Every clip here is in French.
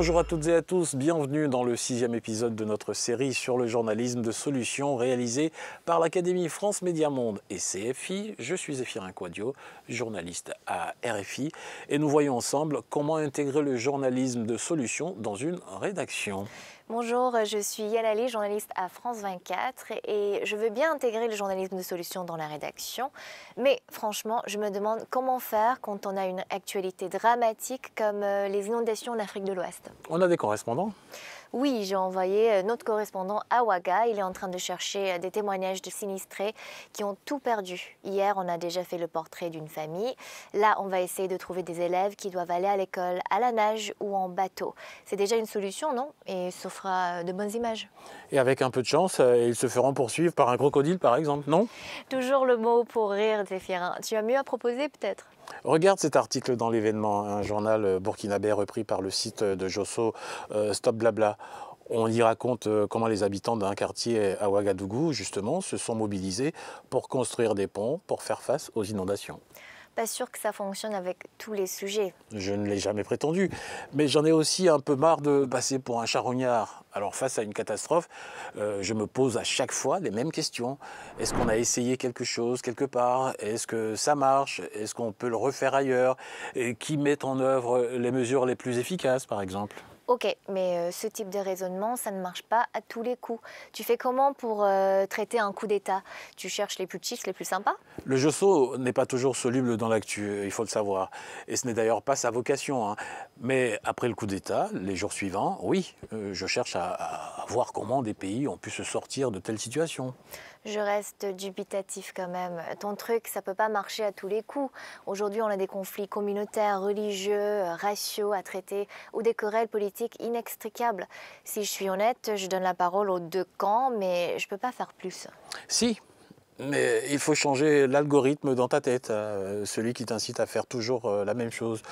Bonjour à toutes et à tous, bienvenue dans le 6e épisode de notre série sur le journalisme de solutions réalisé par l'Académie France Média Monde et CFI. Je suis Zéphirin Quadio, journaliste à RFI et nous voyons ensemble comment intégrer le journalisme de solutions dans une rédaction. Bonjour, je suis Yann Ali, journaliste à France 24 et je veux bien intégrer le journalisme de solutions dans la rédaction. Mais franchement, je me demande comment faire quand on a une actualité dramatique comme les inondations en Afrique de l'Ouest. On a des correspondants ? Oui, j'ai envoyé notre correspondant à Ouaga. Il est en train de chercher des témoignages de sinistrés qui ont tout perdu. Hier, on a déjà fait le portrait d'une famille. Là, on va essayer de trouver des élèves qui doivent aller à l'école à la nage ou en bateau. C'est déjà une solution, non? Et ça fera de bonnes images. Et avec un peu de chance, ils se feront poursuivre par un crocodile par exemple, non? Toujours le mot pour rire, Zéphirin. Tu as mieux à proposer peut-être? Regarde cet article dans l'Événement, un journal burkinabé repris par le site de Josso, Stop Blabla. On y raconte comment les habitants d'un quartier à Ouagadougou, justement, se sont mobilisés pour construire des ponts pour faire face aux inondations. Pas sûr que ça fonctionne avec tous les sujets. Je ne l'ai jamais prétendu, mais j'en ai aussi un peu marre de passer pour un charognard. Alors face à une catastrophe, je me pose à chaque fois les mêmes questions. Est-ce qu'on a essayé quelque chose quelque part? Est-ce que ça marche? Est-ce qu'on peut le refaire ailleurs? Et qui met en œuvre les mesures les plus efficaces, par exemple? Ok, mais ce type de raisonnement, ça ne marche pas à tous les coups. Tu fais comment pour traiter un coup d'État? Tu cherches les plus chics, les plus sympas? Le Josso n'est pas toujours soluble dans l'actu, il faut le savoir. Et ce n'est d'ailleurs pas sa vocation, hein. Mais après le coup d'État, les jours suivants, oui, je cherche à voir comment des pays ont pu se sortir de telles situations. Je reste dubitatif quand même. Ton truc, ça peut pas marcher à tous les coups. Aujourd'hui, on a des conflits communautaires, religieux, raciaux à traiter ou des querelles politiques inextricables. Si je suis honnête, je donne la parole aux deux camps, mais je peux pas faire plus. Si, mais il faut changer l'algorithme dans ta tête, celui qui t'incite à faire toujours la même chose.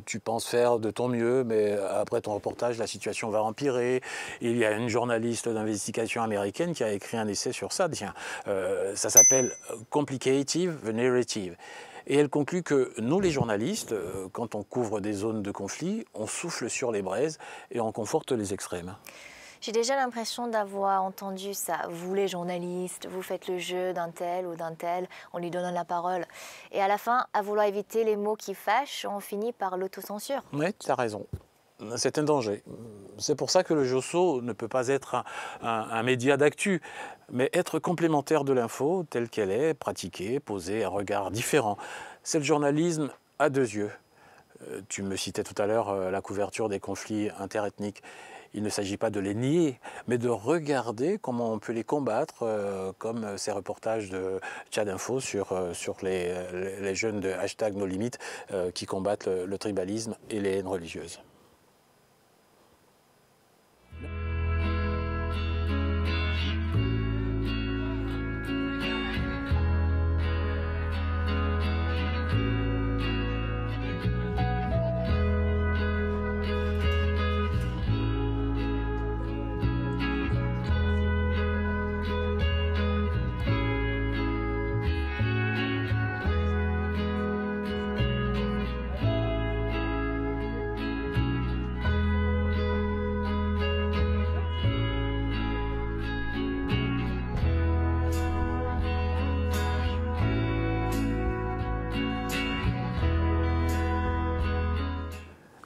Tu penses faire de ton mieux, mais après ton reportage, la situation va empirer. Il y a une journaliste d'investigation américaine qui a écrit un essai sur ça. Tiens, ça s'appelle « Complicative the Narrative ». Et elle conclut que nous, les journalistes, quand on couvre des zones de conflit, on souffle sur les braises et on conforte les extrêmes. J'ai déjà l'impression d'avoir entendu ça. Vous, les journalistes, vous faites le jeu d'un tel ou d'un tel, on lui donne la parole. Et à la fin, à vouloir éviter les mots qui fâchent, on finit par l'autocensure. Oui, tu as raison. C'est un danger. C'est pour ça que le Josso ne peut pas être un média d'actu, mais être complémentaire de l'info telle qu'elle est, pratiquée, posée, un regard différent. C'est le journalisme à deux yeux. Tu me citais tout à l'heure la couverture des conflits interethniques. Il ne s'agit pas de les nier, mais de regarder comment on peut les combattre, comme ces reportages de Tchad Info sur les jeunes de #NoLimites qui combattent le tribalisme et les haines religieuses.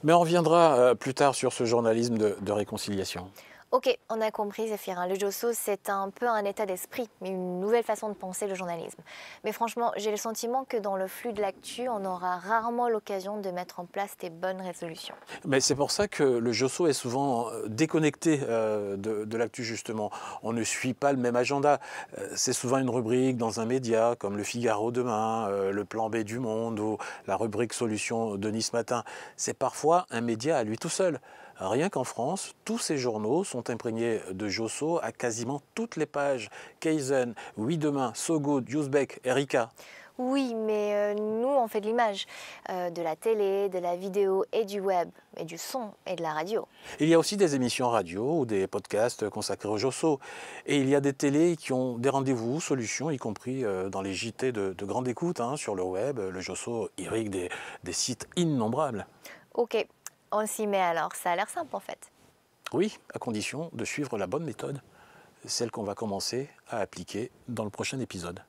Mais on reviendra plus tard sur ce journalisme de réconciliation. Ok, on a compris Zéphirin. Le Josso, c'est un peu un état d'esprit, une nouvelle façon de penser le journalisme. Mais franchement, j'ai le sentiment que dans le flux de l'actu, on aura rarement l'occasion de mettre en place des bonnes résolutions. Mais c'est pour ça que le Josso est souvent déconnecté de l'actu justement. On ne suit pas le même agenda. C'est souvent une rubrique dans un média comme Le Figaro demain, le Plan B du Monde ou la rubrique Solutions de Nice Matin. C'est parfois un média à lui tout seul. Rien qu'en France, tous ces journaux sont imprégnés de Josso à quasiment toutes les pages. Kaizen, Oui Demain, Sogo, Newsbeck, Erika. Oui, mais nous, on fait de l'image, de la télé, de la vidéo et du web, et du son et de la radio. Il y a aussi des émissions radio ou des podcasts consacrés au Josso. Et il y a des télés qui ont des rendez-vous, solutions, y compris dans les JT de grande écoute sur le web. Le Josso irrigue des sites innombrables. Ok. On s'y met alors, ça a l'air simple en fait. Oui, à condition de suivre la bonne méthode, celle qu'on va commencer à appliquer dans le prochain épisode.